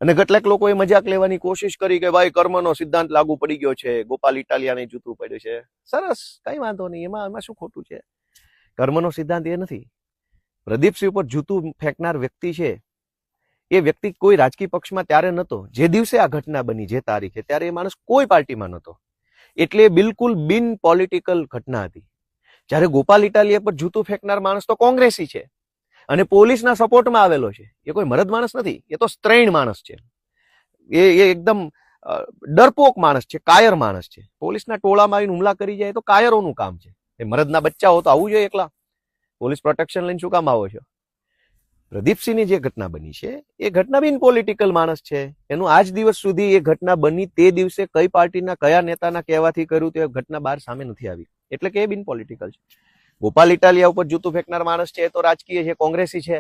અને કેટલાક લોકોએ મજાક લેવાની કોશિશ કરી કે ભાઈ કર્મનો સિદ્ધાંત લાગુ પડી ગયો છે, ગોપાલ ઇટાલિયાને જૂતું પડ્યું છે. સરસ, કઈ વાંધો નહીં, એમાં શું ખોટું છે? કર્મનો સિદ્ધાંત એ નથી. પ્રદીપસિંહ ઉપર જૂતું ફેંકનાર વ્યક્તિ છે, એ વ્યક્તિ કોઈ રાજકીય પક્ષમાં ત્યારે નહોતો. જે દિવસે આ ઘટના બની, જે તારીખે, ત્યારે એ માણસ કોઈ પાર્ટીમાં નહોતો. એટલે બિલકુલ બિન પોલિટિકલ ઘટના હતી. જ્યારે ગોપાલ ઇટાલિયા પર જૂતું ફેંકનાર માણસ તો કોંગ્રેસી છે અને પોલીસના સપોર્ટમાં આવેલો છે. એ કોઈ મરદ માણસ નથી, એ તો સ્ત્રૈણ માણસ છે. એ એકદમ ડરપોક માણસ છે, કાયર માણસ છે. પોલીસના ટોળામાં આવીને હુમલા કરી જાય તો કાયરોનું કામ છે. એ મરદના બચ્ચા હો તો આવું જોઈએ એકલા. પોલીસ પ્રોટેક્શન લઈને શું કામ આવો છો? પ્રદીપસિંહની જે ઘટના બની છે એ ઘટના બિન પોલિટિકલ માણસ છે. એનું આજ દિવસ સુધી એ ઘટના બની તે દિવસે કઈ પાર્ટીના કયા નેતાના કહેવાથી કર્યું તે ઘટના બહાર સામે નથી આવી. એટલે કે એ બિન પોલિટિકલ છે. ગોપાલ ઇટાલિયા ઉપર જૂતું ફેંકનાર માણસ છે એ તો રાજકીય છે, કોંગ્રેસી છે.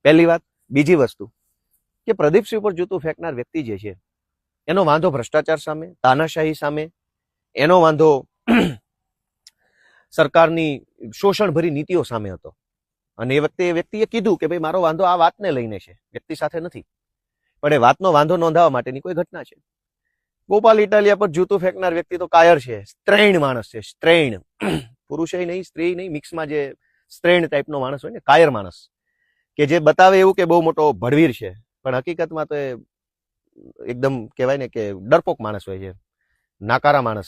પહેલી વાત. બીજી વસ્તુ કે પ્રદીપસિંહ ઉપર જૂતું ફેંકનાર વ્યક્તિ જે છે એનો વાંધો ભ્રષ્ટાચાર સામે, તાનાશાહી સામે, એનો વાંધો સરકારની શોષણભરી નીતિઓ સામે હતો. અને એ વખતે એ વ્યક્તિએ કીધું કે ભાઈ મારો વાંધો આ વાતને લઈને છે, વ્યક્તિ સાથે નથી. પણ એ વાતનો વાંધો નોંધાવવા માટેની કોઈ ઘટના છે. ગોપાલ ઇટાલિયા પર જૂતું ફેંકનાર વ્યક્તિ તો કાયર છે, સ્ત્રૈણ માણસ છે. સ્ત્રૈણ, પુરુષ નહીં, સ્ત્રી નહીં, મિક્સમાં જે સ્ત્રૈણ ટાઈપનો માણસ હોય ને, કાયર માણસ, કે જે બતાવે એવું કે બહુ મોટો ભડવીર છે, પણ હકીકતમાં તો એ એકદમ કહેવાય ને કે ડરપોક માણસ હોય છે, નાકારા માણસ.